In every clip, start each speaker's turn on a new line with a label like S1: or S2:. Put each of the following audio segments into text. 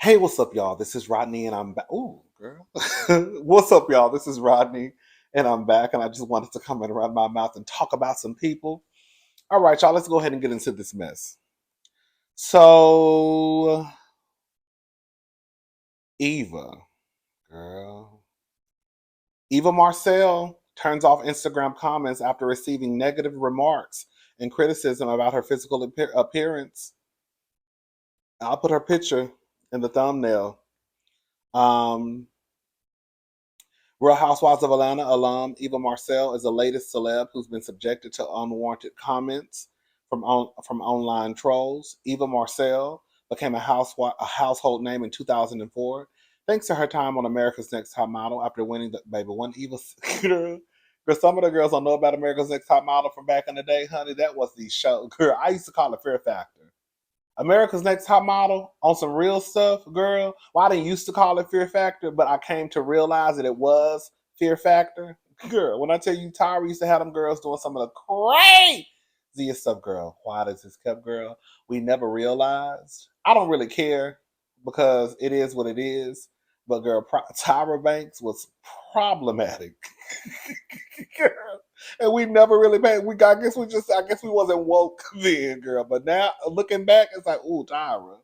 S1: Hey, what's up, y'all? This is Rodney, and I'm back. Ooh, girl. What's up, y'all? This is Rodney, and I'm back, and I just wanted to come and run my mouth and talk about some people. All right, y'all, let's go ahead and get into this mess. So, Eva, girl. Eva Marcel turns off Instagram comments after receiving negative remarks and criticism about her physical appearance. I'll put her picture in the thumbnail. Um, Real Housewives of Atlanta alum Eva Marcel is the latest celeb who's been subjected to unwarranted comments from online trolls. Eva Marcel became a household name in 2004 thanks to her time on America's Next Top Model after winning the baby one Eva girl. Because some of the girls don't know about America's Next Top Model from back in the day, honey. That was the show. Girl, I used to call it Fear Factor. America's Next Top Model on some real stuff, girl. Well, I didn't used to call it Fear Factor, but I came to realize that it was Fear Factor. Girl, when I tell you Tyra used to have them girls doing some of the craziest stuff, girl. Why does this kept, girl? We never realized. I don't really care because it is what it is. But girl, Tyra Banks was problematic. Girl. And we never really paid. I guess we wasn't woke then, girl. But now looking back, it's like, ooh, Tyra.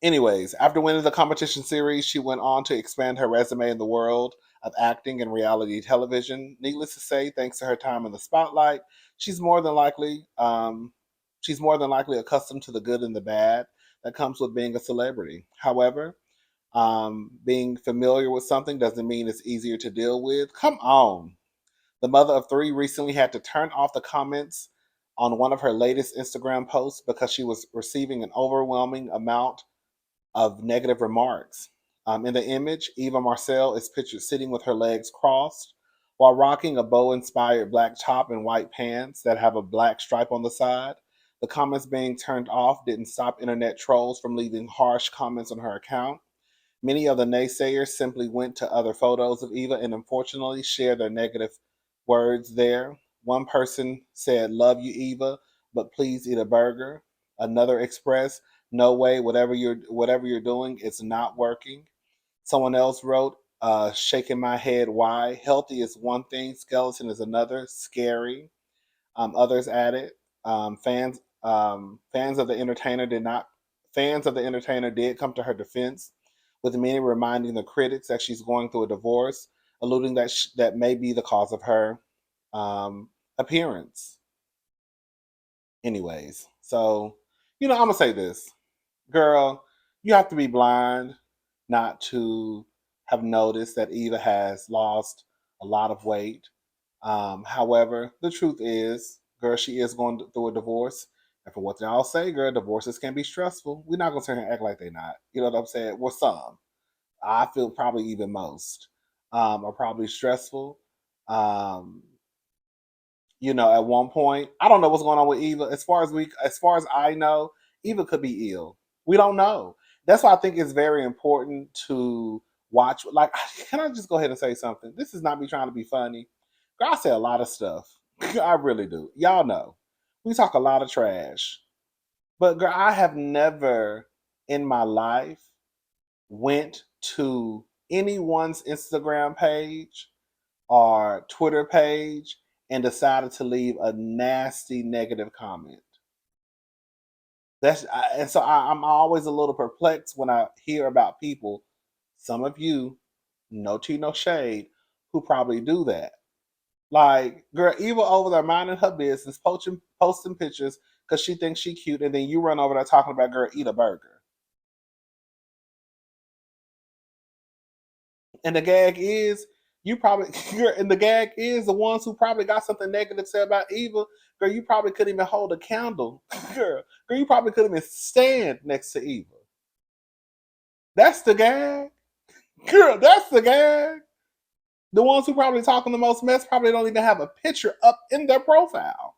S1: Anyways, after winning the competition series, she went on to expand her resume in the world of acting and reality television. Needless to say, thanks to her time in the spotlight, she's more than likely accustomed to the good and the bad that comes with being a celebrity. However, being familiar with something doesn't mean it's easier to deal with. Come on. The mother of three recently had to turn off the comments on one of her latest Instagram posts because she was receiving an overwhelming amount of negative remarks. In the image, Eva Marcel is pictured sitting with her legs crossed while rocking a bow inspired black top and white pants that have a black stripe on the side. The comments being turned off didn't stop internet trolls from leaving harsh comments on her account. Many of the naysayers simply went to other photos of Eva and unfortunately shared their negative words there. One person said, "Love you, Eva, but please eat a burger." Another expressed, "No way, whatever you're doing, it's not working." Someone else wrote, "Shaking my head, why? Healthy is one thing, skeleton is another. Scary." Others added, fans of the entertainer did not fans of the entertainer did come to her defense, with many reminding the critics that she's going through a divorce, alluding that may be the cause of her appearance. Anyways, so I'm gonna say this, girl, you have to be blind not to have noticed that Eva has lost a lot of weight. However, the truth is, girl, she is going through a divorce. And for what y'all say, girl, divorces can be stressful. We're not going to sit here and act like they're not. You know what I'm saying? Well, some. I feel probably even most are probably stressful. Um, at one point, I don't know what's going on with Eva. As far as I know, Eva could be ill. We don't know. That's why I think it's very important to watch. Like, can I just go ahead and say something? This is not me trying to be funny. Girl, I say a lot of stuff. I really do. Y'all know. We talk a lot of trash. But girl, I have never in my life went to anyone's Instagram page or Twitter page and decided to leave a nasty negative comment. And so I'm always a little perplexed when I hear about people, some of you, no tea, no shade, who probably do that. Like, girl, Eva over there minding her business, posting pictures because she thinks she cute, and then you run over there talking about, girl, eat a burger. And the gag is, you probably, and the gag is the ones who probably got something negative to say about Eva. Girl, you probably couldn't even hold a candle. Girl, you probably couldn't even stand next to Eva. That's the gag. Girl, that's the gag. The ones who probably talking the most mess probably don't even have a picture up in their profile.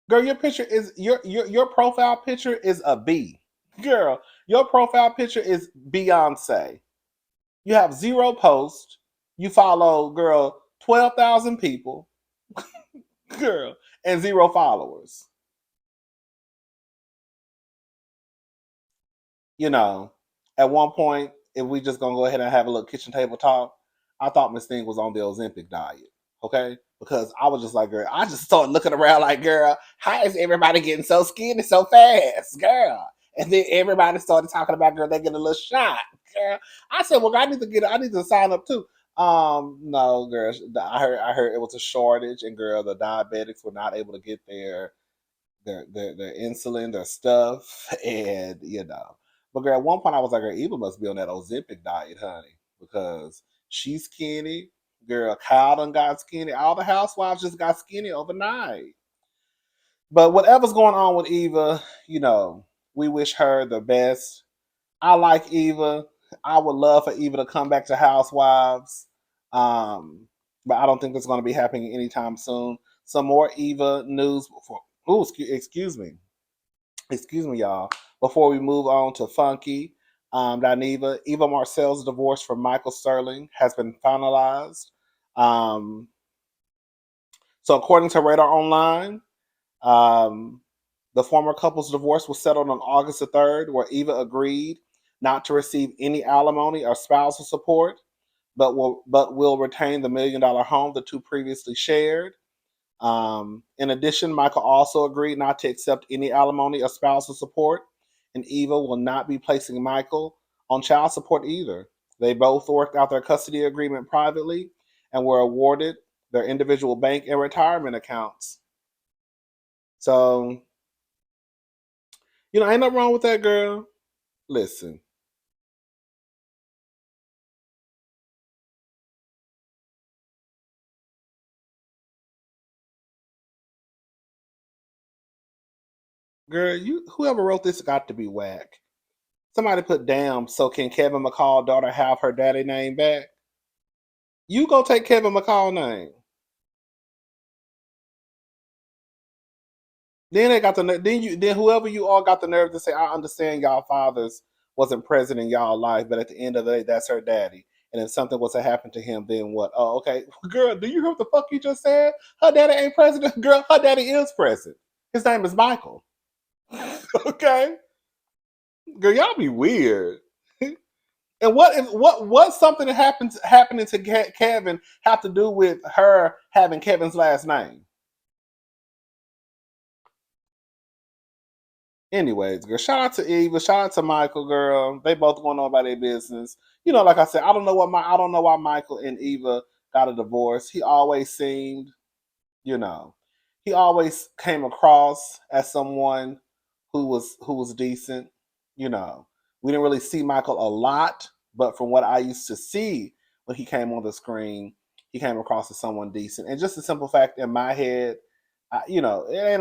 S1: Girl, your picture is your profile picture is a B. Girl, your profile picture is Beyonce. You have zero posts. You follow, girl, 12,000 people, girl, and zero followers. you know, at one point, if we just gonna go ahead and have a little kitchen table talk, I thought Miss Thing was on the Ozempic diet. Okay, because I was just like, girl, I just started looking around like, girl, how is everybody getting so skinny so fast, girl? And then everybody started talking about, girl, they get a little shot, girl. I said, well, I need to sign up too. No, girl, I heard it was a shortage, and girl, the diabetics were not able to get their insulin, their stuff, and But girl, at one point I was like, girl, Eva must be on that Ozempic diet, honey, because she's skinny. Girl, Kyle done got skinny. All the housewives just got skinny overnight. But whatever's going on with Eva, we wish her the best. I like Eva. I would love for Eva to come back to Housewives. Um, but I don't think that's going to be happening anytime soon. Some more Eva news before. Oh, excuse me. Excuse me, y'all. Before we move on to Funky, Dineva, Eva Marcel's divorce from Michael Sterling has been finalized. Um, so, according to Radar Online, um, the former couple's divorce was settled on August the 3rd, where Eva agreed not to receive any alimony or spousal support, but will retain the $1 million home the two previously shared. In addition, Michael also agreed not to accept any alimony or spousal support, and Eva will not be placing Michael on child support either. They both worked out their custody agreement privately and were awarded their individual bank and retirement accounts. So, ain't nothing wrong with that, girl. Listen, girl, whoever wrote this got to be whack. Somebody put damn, so can Kevin McCall's daughter have her daddy name back? You go take Kevin McCall's name. Then they got the then whoever you all got the nerve to say, I understand y'all fathers wasn't present in y'all life, but at the end of the day, that's her daddy. And if something was to happen to him, then what? Oh, okay. Girl, do you hear what the fuck you just said? Her daddy ain't president. Girl, her daddy is present. His name is Michael. Okay. Girl, y'all be weird. And what something that happening to Kevin have to do with her having Kevin's last name? Anyways, girl, shout out to Eva, shout out to Michael, girl. They both going on about their business. Like I said, I don't know why Michael and Eva got a divorce. He always seemed, you know, he always came across as someone who was decent. You know, we didn't really see Michael a lot, but from what I used to see when he came on the screen, he came across as someone decent. And just a simple fact in my head, it ain't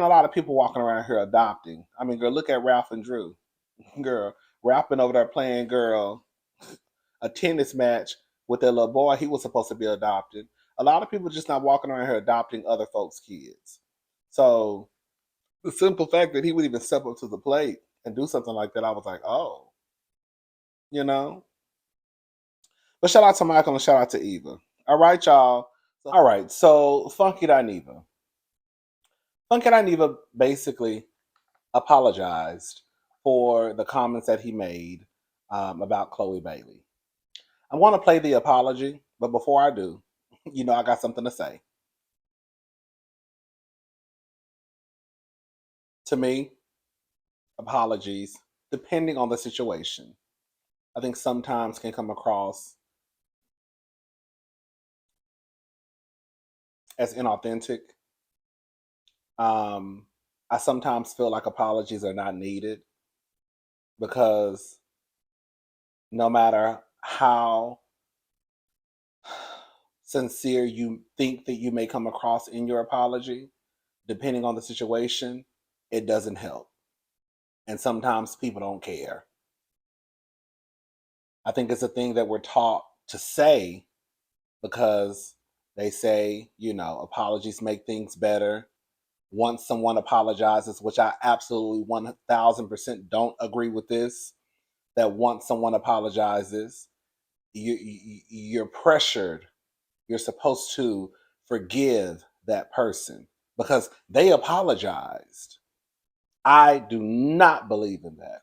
S1: a lot of people walking around here adopting. I mean, girl, look at Ralph and Drew. Girl, Ralph been over there playing girl a tennis match with their little boy. He was supposed to be adopted. A lot of people just not walking around here adopting other folks' kids. So the simple fact that he would even step up to the plate and do something like that, I was like, oh, you know. But shout out to Michael and shout out to Eva. All right, y'all. All right, so Funky Dineva. Funky Dineva basically apologized for the comments that he made about Chloe Bailey. I want to play the apology, but before I do, I got something to say. To me, apologies, depending on the situation, I think sometimes can come across as inauthentic. I sometimes feel like apologies are not needed because no matter how sincere you think that you may come across in your apology, depending on the situation, it doesn't help. And sometimes people don't care. I think it's a thing that we're taught to say because they say, apologies make things better. Once someone apologizes, which I absolutely 1000% don't agree with this, that once someone apologizes, you're pressured. You're supposed to forgive that person because they apologized. I do not believe in that.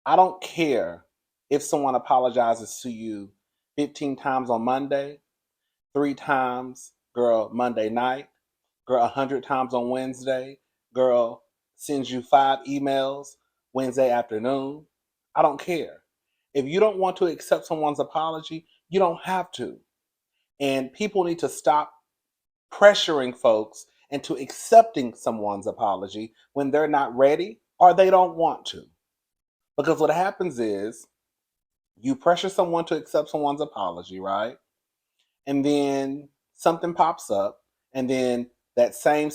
S1: I don't care if someone apologizes to you 15 times on Monday, 3 times, girl, Monday night, girl, 100 times on Wednesday, girl, sends you 5 emails Wednesday afternoon. I don't care. If you don't want to accept someone's apology, you don't have to. And people need to stop pressuring folks into accepting someone's apology when they're not ready or they don't want to. Because what happens is you pressure someone to accept someone's apology, right? And then something pops up, and then the same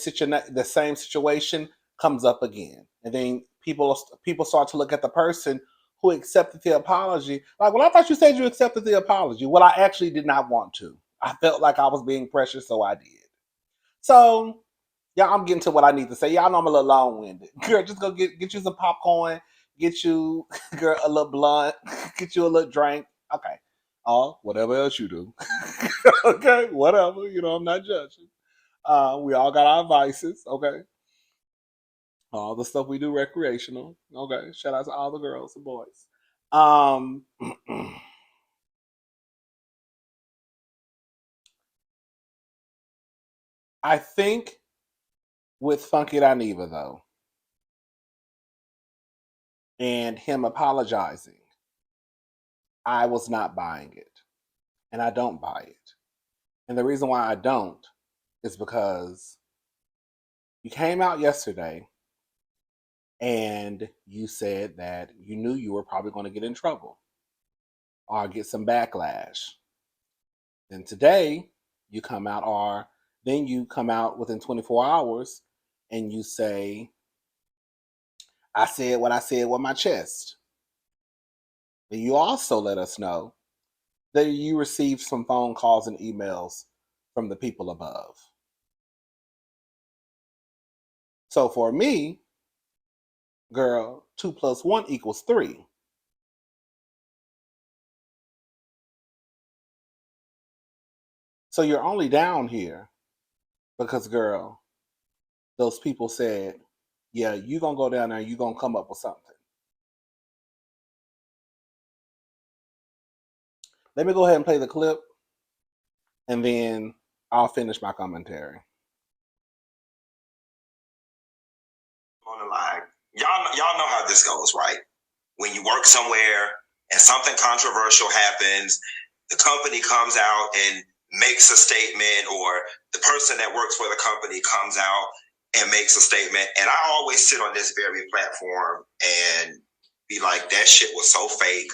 S1: situation comes up again, and then people start to look at the person who accepted the apology like, well, I thought you said you accepted the apology. Well, I actually did not want to. I felt like I was being pressured, so I did. So, yeah, I'm getting to what I need to say. Y'all know I'm a little long-winded. Girl, just go get you some popcorn, get you, girl, a little blunt, get you a little drink. Okay. Or whatever else you do. Okay, whatever. I'm not judging. We all got our vices, okay? All the stuff we do recreational. Okay. Shout out to all the girls and boys. Um I think with Funky Dineva though, and him apologizing, I was not buying it. And I don't buy it. And the reason why I don't is because you came out yesterday and you said that you knew you were probably going to get in trouble or get some backlash. Then today you come out within 24 hours and you say, I said what I said with my chest. Then you also let us know that you received some phone calls and emails from the people above. So for me, girl, 2+1 =3. So you're only down here because, girl, those people said, yeah, you're going to go down there and you're going to come up with something. Let me go ahead and play the clip and then I'll finish my commentary.
S2: On the line. Y'all know how this goes, right? When you work somewhere and something controversial happens, the company comes out and makes a statement, or the person that works for the company comes out and makes a statement. And I always sit on this very platform and be like, that shit was so fake.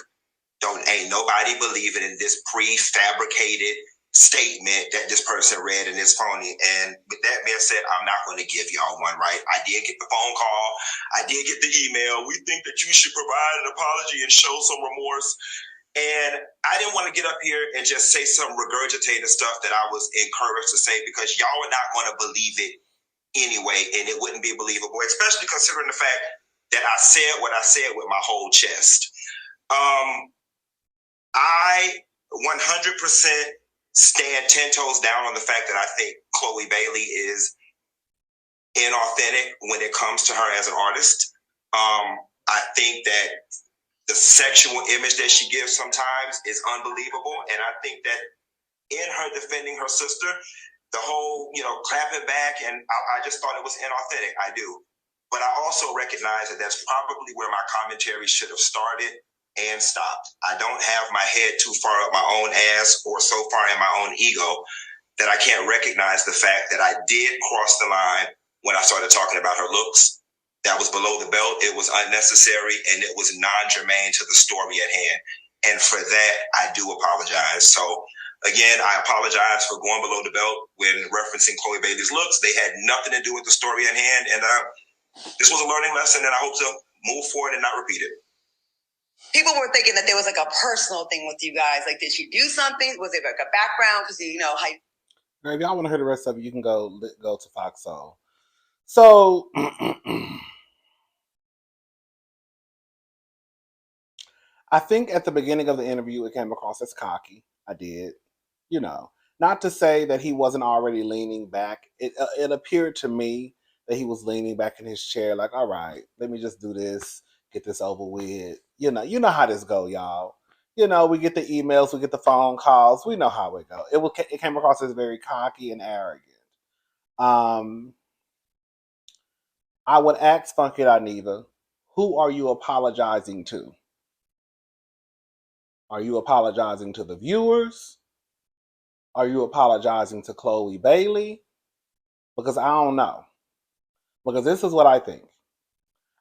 S2: Ain't nobody believing in this prefabricated statement that this person read and it's phony. And with that being said, I'm not going to give y'all one, right? I did get the phone call. I did get the email. We think that you should provide an apology and show some remorse. And I didn't want to get up here and just say some regurgitated stuff that I was encouraged to say, because y'all are not going to believe it anyway, and it wouldn't be believable, especially considering the fact that I said what I said with my whole chest. I 100% stand 10 toes down on the fact that I think Chloe Bailey is inauthentic when it comes to her as an artist. I think that the sexual image that she gives sometimes is unbelievable. And I think that in her defending her sister, the whole, clapping back, and I just thought it was inauthentic. I do. But I also recognize that that's probably where my commentary should have started and stopped. I don't have my head too far up my own ass or so far in my own ego that I can't recognize the fact that I did cross the line when I started talking about her looks. That was below the belt. It was unnecessary, and it was non-germane to the story at hand. And for that, I do apologize. So again, I apologize for going below the belt when referencing Chloe Bailey's looks. They had nothing to do with the story at hand. And this was a learning lesson, and I hope to move forward and not repeat it. People were thinking that there was like a personal thing with you guys. Like, did she do something? Was it like a background? Because, how...
S1: Now, if y'all want to hear the rest of it, you can go to Foxhole. So, I think at the beginning of the interview, it came across as cocky. I did. Not to say that he wasn't already leaning back. It appeared to me that he was leaning back in his chair like, all right, let me just do this, get this over with. You know how this go, y'all. We get the emails, we get the phone calls. We know how it go. It came across as very cocky and arrogant. I would ask Funky Dineva, who are you apologizing to? Are you apologizing to the viewers? Are you apologizing to Chloe Bailey? Because I don't know. Because this is what I think.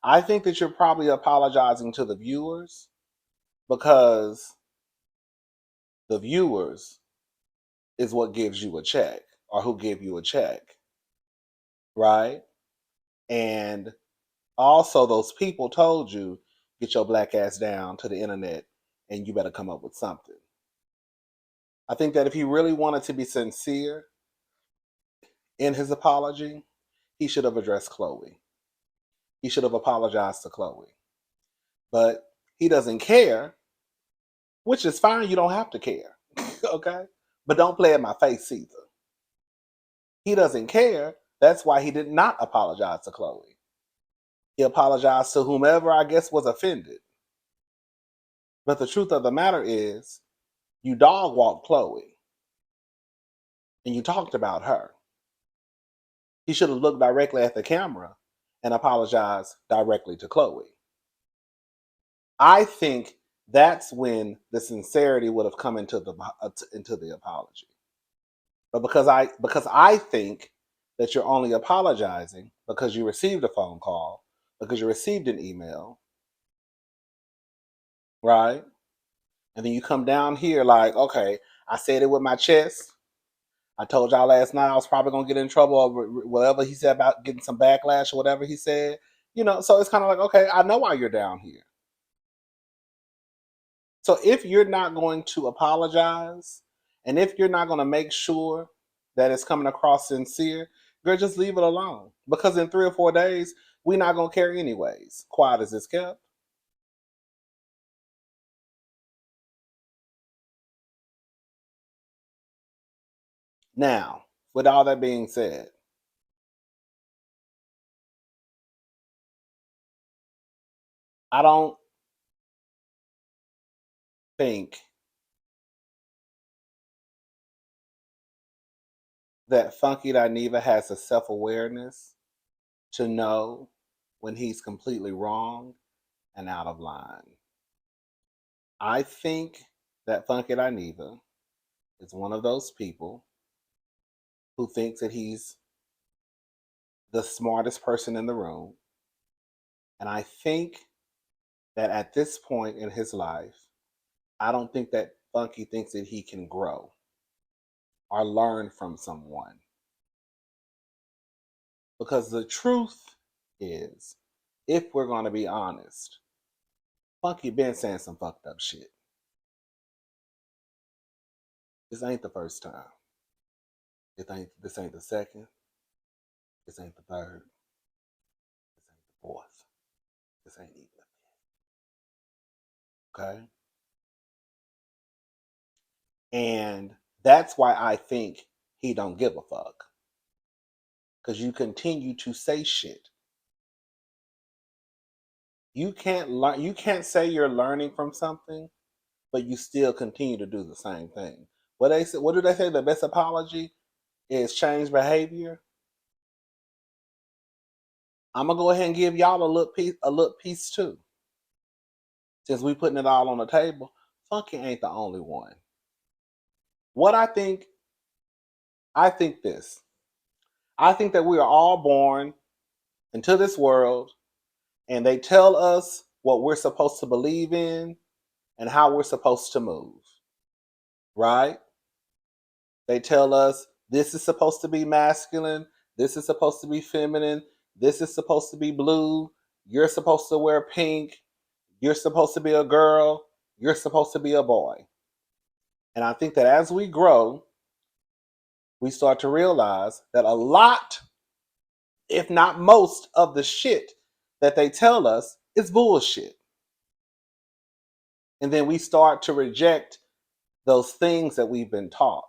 S1: I think that you're probably apologizing to the viewers because the viewers is what gives you a check or who give you a check, right? And also those people told you, get your black ass down to the internet and you better come up with something. I think that if he really wanted to be sincere in his apology, he should have addressed Chloe. He should have apologized to Chloe. But he doesn't care, which is fine. You don't have to care. Okay? But don't play in my face either. He doesn't care. That's why he did not apologize to Chloe. He apologized to whomever I guess was offended. But the truth of the matter is, you dog walked Chloe. And you talked about her. He should have looked directly at the camera and apologized directly to Chloe. I think that's when the sincerity would have come into the apology. But because I think that you're only apologizing because you received a phone call, because you received an email, right? And then you come down here like, okay, I said it with my chest. I told y'all last night I was probably gonna get in trouble over whatever he said about getting some backlash or whatever he said. So it's kind of like, okay, I know why you're down here. So if you're not going to apologize, and if you're not going to make sure that it's coming across sincere, girl, just leave it alone. Because in 3 or 4 days, we're not going to care anyways. Quiet as it's kept. Now, with all that being said, I don't think that Funky Dineva has the self-awareness to know when he's completely wrong and out of line. I think that Funky Dineva is one of those people who thinks that he's the smartest person in the room. And I think that at this point in his life, I don't think that Funky thinks that he can grow or learn from someone. Because the truth is, if we're going to be honest, Funky been saying some fucked up shit. This ain't the first time. This ain't the second. This ain't the third. This ain't the fourth. This ain't even the fifth. Okay? And that's why I think he don't give a fuck. Because you continue to say shit. You can't learn. You can't say you're learning from something, but you still continue to do the same thing. What do they say? The best apology is change behavior. I'm gonna go ahead and give y'all a little piece too. Since we putting it all on the table, Funky ain't the only one. What I think this. I think that we are all born into this world, and they tell us what we're supposed to believe in and how we're supposed to move. Right? They tell us this is supposed to be masculine, this is supposed to be feminine, this is supposed to be blue, you're supposed to wear pink, you're supposed to be a girl, you're supposed to be a boy. And I think that as we grow, we start to realize that a lot, if not most, of the shit that they tell us is bullshit. And then we start to reject those things that we've been taught.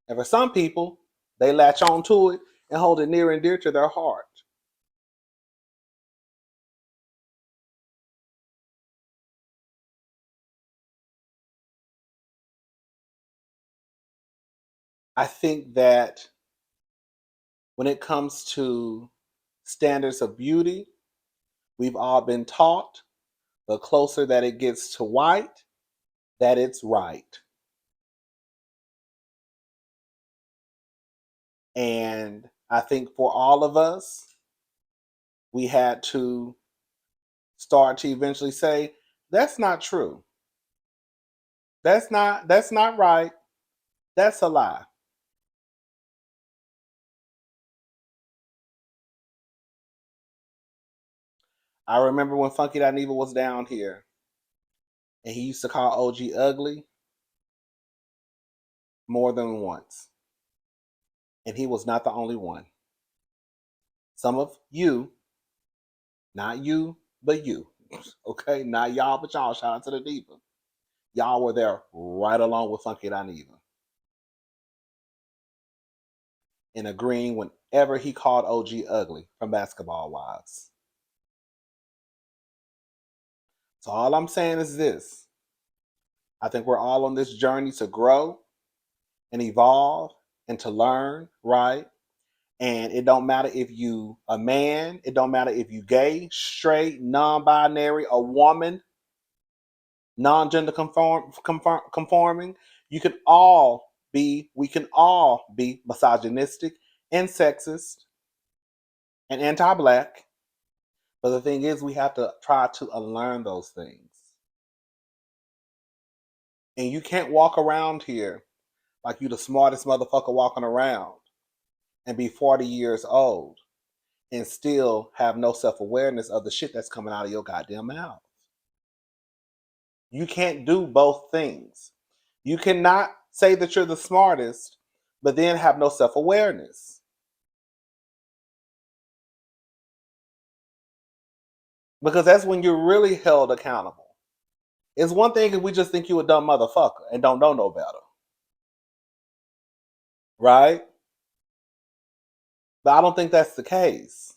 S1: And for some people, they latch on to it and hold it near and dear to their heart. I think that when it comes to standards of beauty, we've all been taught the closer that it gets to white, that it's right. And I think for all of us, we had to start to eventually say, that's not true. That's not right. That's a lie. I remember when Funky Dineva was down here and he used to call OG ugly more than once. And he was not the only one. Some of you, not you, but you, okay? Not y'all, but y'all. Shout out to the Diva. Y'all were there right along with Funky Dineva and agreeing whenever he called OG ugly from Basketball Wives. So all I'm saying is this. I think we're all on this journey to grow and evolve and to learn, right? And it don't matter if you a man, it don't matter if you gay, straight, non-binary, a woman, non-gender conforming. We can all be misogynistic and sexist and anti-black. But the thing is, we have to try to unlearn those things. And you can't walk around here like you the smartest motherfucker walking around and be 40 years old and still have no self-awareness of the shit that's coming out of your goddamn mouth. You can't do both things. You cannot say that you're the smartest, but then have no self-awareness. Because that's when you're really held accountable. It's one thing if we just think you a dumb motherfucker and don't know no better. Right? But I don't think that's the case.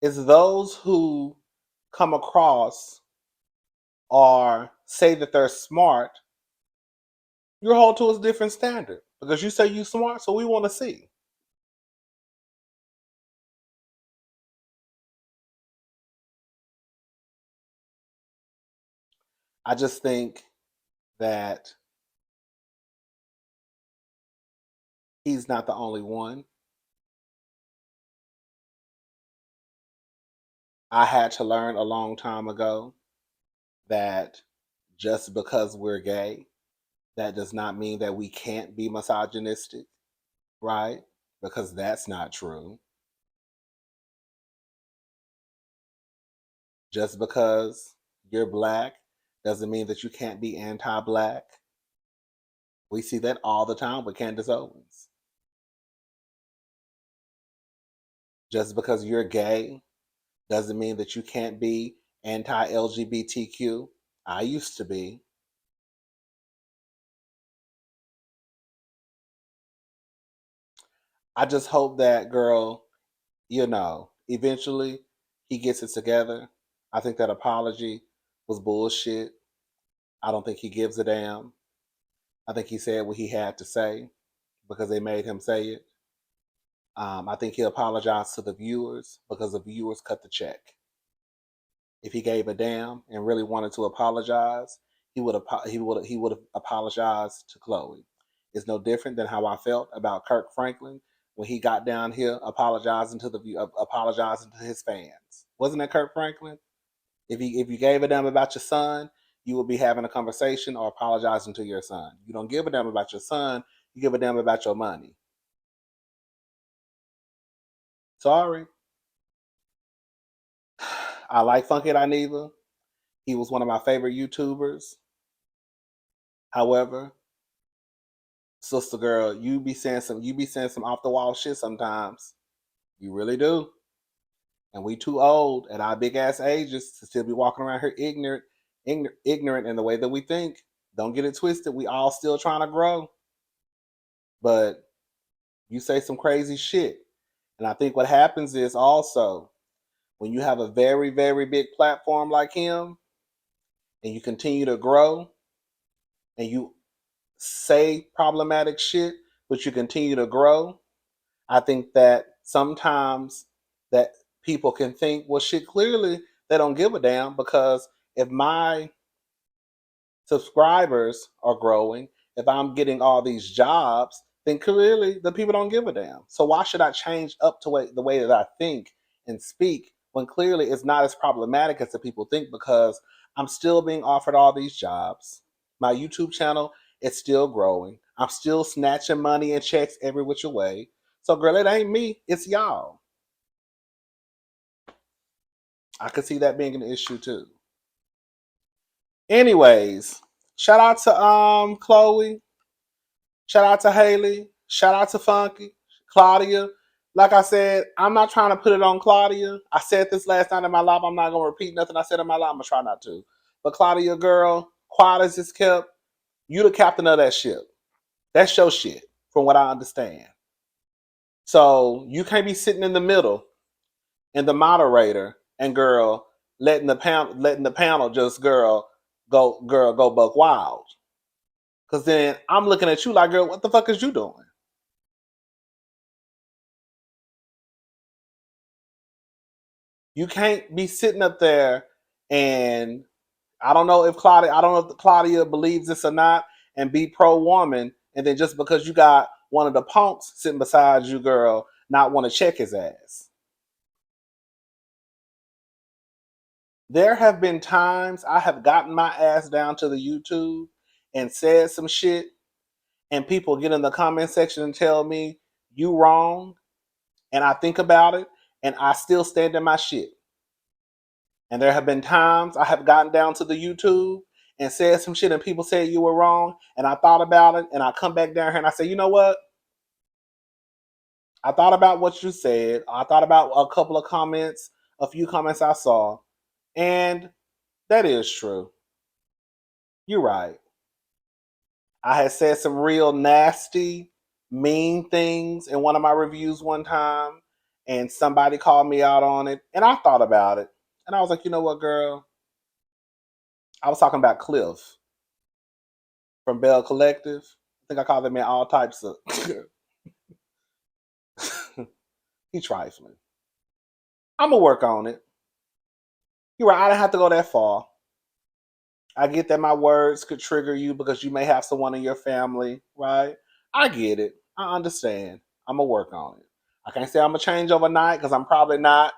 S1: It's those who come across or say that they're smart, you're held to a different standard. Because you say you smart, so we want to see. I just think that he's not the only one. I had to learn a long time ago that just because we're gay, that does not mean that we can't be misogynistic, right? Because that's not true. Just because you're black doesn't mean that you can't be anti-black. We see that all the time with Candace Owens. Just because you're gay doesn't mean that you can't be anti-LGBTQ. I used to be. I just hope that girl, eventually he gets it together. I think that apology was bullshit. I don't think he gives a damn. I think he said what he had to say because they made him say it. I think he apologized to the viewers because the viewers cut the check. If he gave a damn and really wanted to apologize, he would have apologized to Chloe. It's no different than how I felt about Kirk Franklin when he got down here apologizing to his fans. Wasn't that Kirk Franklin? If you gave a damn about your son, you would be having a conversation or apologizing to your son. You don't give a damn about your son, you give a damn about your money. Sorry. I like Funky Dineva. He was one of my favorite YouTubers. However, sister girl, you be saying some off the wall shit sometimes. You really do. And we too old at our big ass ages to still be walking around here ignorant in the way that we think. Don't get it twisted. We all still trying to grow. But you say some crazy shit. And I think what happens is also when you have a very, very big platform like him and you continue to grow and you say problematic shit, but you continue to grow, I think that sometimes that people can think, well, shit, clearly they don't give a damn because if my subscribers are growing, if I'm getting all these jobs, then clearly the people don't give a damn. So why should I change up to the way that I think and speak when clearly it's not as problematic as the people think because I'm still being offered all these jobs. My YouTube channel is still growing. I'm still snatching money and checks every which way. So girl, it ain't me, it's y'all. I could see that being an issue too. Anyways, shout out to Chloe. Shout out to Haley. Shout out to Funky. Claudia. Like I said, I'm not trying to put it on Claudia. I said this last night in my live. I'm not going to repeat nothing I said in my live. I'm going to try not to. But Claudia, girl, quiet as it's kept, you the captain of that ship. That's your shit, from what I understand. So you can't be sitting in the middle and the moderator and girl letting the panel just go buck wild. Cause then I'm looking at you like, girl, what the fuck is you doing? You can't be sitting up there and I don't know if Claudia believes this or not and be pro woman and then just because you got one of the punks sitting beside you, girl, not want to check his ass. There have been times I have gotten my ass down to the YouTube and said some shit and people get in the comment section and tell me you wrong and I think about it and I still stand in my shit. And there have been times I have gotten down to the YouTube and said some shit and people said you were wrong and I thought about it and I come back down here and I say, you know what? I thought about what you said. I thought about a couple of comments, a few comments I saw, and that is true. You're right. I had said some real nasty, mean things in one of my reviews one time, and somebody called me out on it, and I thought about it. And I was like, you know what, girl? I was talking about Cliff from Bell Collective. I think I called that man all types of. He trifling. I'm gonna work on it. You're right. I didn't have to go that far. I get that my words could trigger you because you may have someone in your family, right? I get it. I understand. I'm gonna work on it. I can't say I'm gonna change overnight because I'm probably not.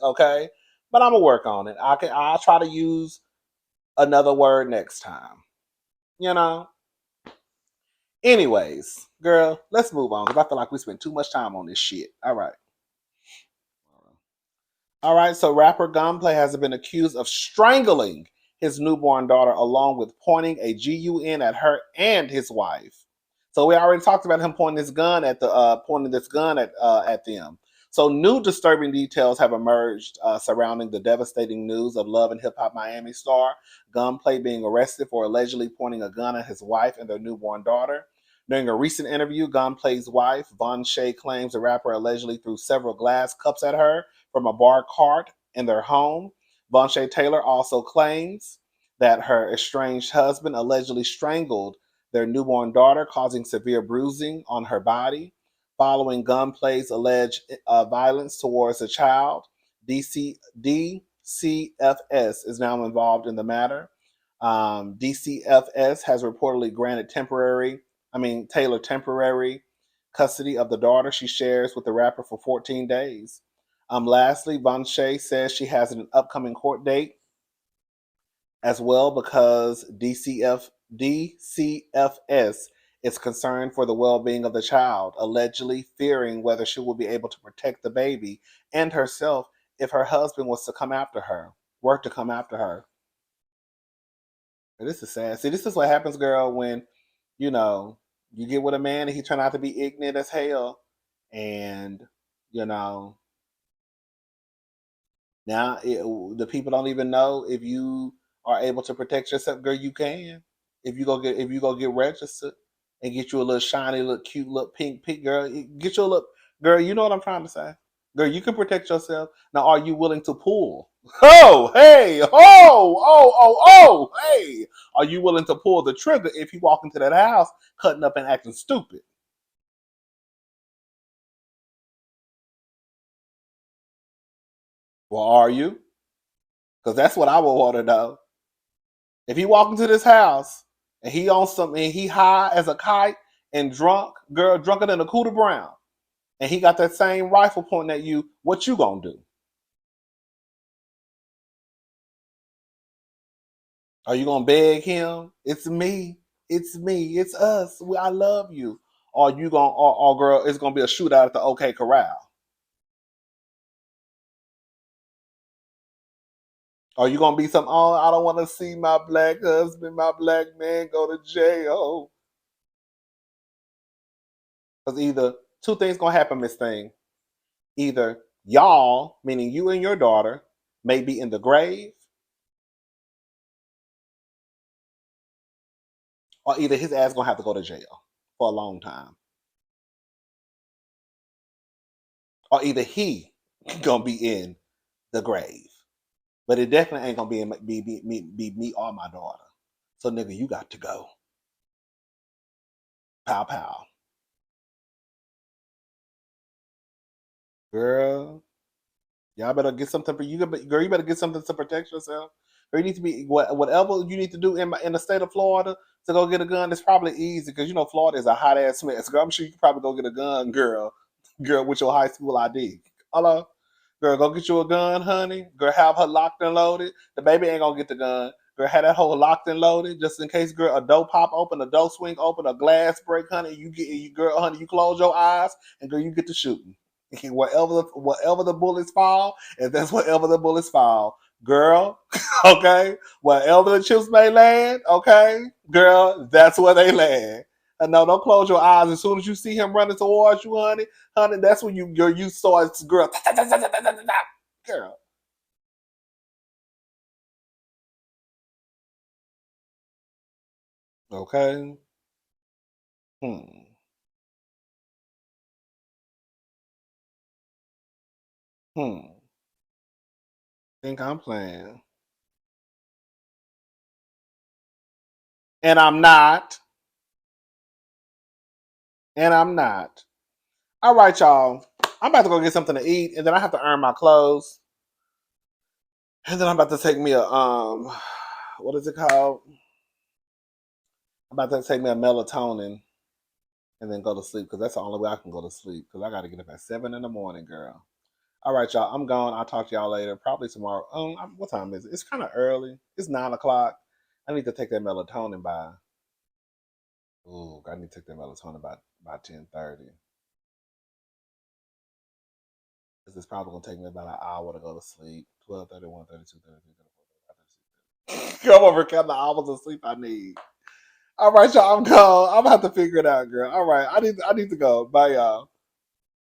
S1: Okay, but I'm gonna work on it. I'll try to use another word next time. You know. Anyways, girl, let's move on because I feel like we spent too much time on this shit. All right. All right, so rapper Gunplay has been accused of strangling his newborn daughter along with pointing a gun at her and his wife. So we already talked about him pointing this gun at at them. So new disturbing details have emerged surrounding the devastating news of Love and Hip Hop Miami star Gunplay being arrested for allegedly pointing a gun at his wife and their newborn daughter. During a recent interview, Gunplay's wife, Vonshae, claims the rapper allegedly threw several glass cups at her from a bar cart in their home. Vonshae Taylor also claims that her estranged husband allegedly strangled their newborn daughter, causing severe bruising on her body. Following Gunplay's alleged violence towards the child, DCFS is now involved in the matter. DCFS has reportedly granted Taylor temporary custody of the daughter she shares with the rapper for 14 days. Lastly, Vonshae says she has an upcoming court date as well because DCFS is concerned for the well-being of the child, allegedly fearing whether she will be able to protect the baby and herself if her husband was to come after her, work to come after her. This is sad. See, this is what happens, girl, when you know you get with a man and he turn out to be ignorant as hell, and you know now the people don't even know if you are able to protect yourself, girl. You can if you go get registered and get you a little shiny, little cute, little pink, girl. Get you a little girl. You know what I'm trying to say. Girl, you can protect yourself. Now, are you willing to pull? Oh, hey, hey. Are you willing to pull the trigger if you walk into that house cutting up and acting stupid? Well, are you? Because that's what I would want to know. If he walk into this house and he on something and he high as a kite and drunk, girl, drunker than a cooter brown, and he got that same rifle pointing at you, what you gonna do? Are you gonna beg him? It's me. It's me. It's us. I love you. Or you gonna, or girl, it's gonna be a shootout at the OK Corral. Are you gonna be some? Oh, I don't want to see my black husband, my black man go to jail. Because either two things gonna happen, Miss Thing. Either y'all, meaning you and your daughter, may be in the grave, or either his ass gonna have to go to jail for a long time, or either he gonna be in the grave. But it definitely ain't gonna be me or my daughter. So nigga, you got to go. Pow pow. Girl, y'all better get something for you. Girl, you better get something to protect yourself. Or you need to be whatever you need to do in the state of Florida to go get a gun. It's probably easy because you know Florida is a hot ass mess. Girl, I'm sure you can probably go get a gun, girl, with your high school ID. Hello, girl, go get you a gun, honey. Girl, have her locked and loaded. The baby ain't gonna get the gun. Girl, have that whole locked and loaded just in case, girl, a door pop open, a door swing open, a glass break, honey. Girl, honey, you close your eyes and girl, you get to shooting. Wherever the bullets fall, and that's wherever the bullets fall, girl. Okay, wherever the chips may land, okay, girl, that's where they land. And no, don't close your eyes. As soon as you see him running towards you, honey, that's when you start, girl, girl. Okay. Hmm. Hmm. Think I'm playing, and I'm not, and I'm not. All right, y'all. I'm about to go get something to eat, and then I have to iron my clothes. And then I'm about to take me a what is it called? I'm about to take me a melatonin and then go to sleep because that's the only way I can go to sleep because I got to get up at 7 in the morning, girl. All right, y'all. I'm gone. I'll talk to y'all later. Probably tomorrow. What time is it? It's kind of early. It's 9 o'clock. I need to take that melatonin by. Ooh, I need to take that melatonin by 10:30. Because it's probably gonna take me about an hour to go to sleep. 12:30, 1:30, 2:30, 3:30, 4:30. Come over, count the hours of sleep I need. All right, y'all. I'm gone. I'm gonna have to figure it out, girl. All right, I need to go. Bye, y'all.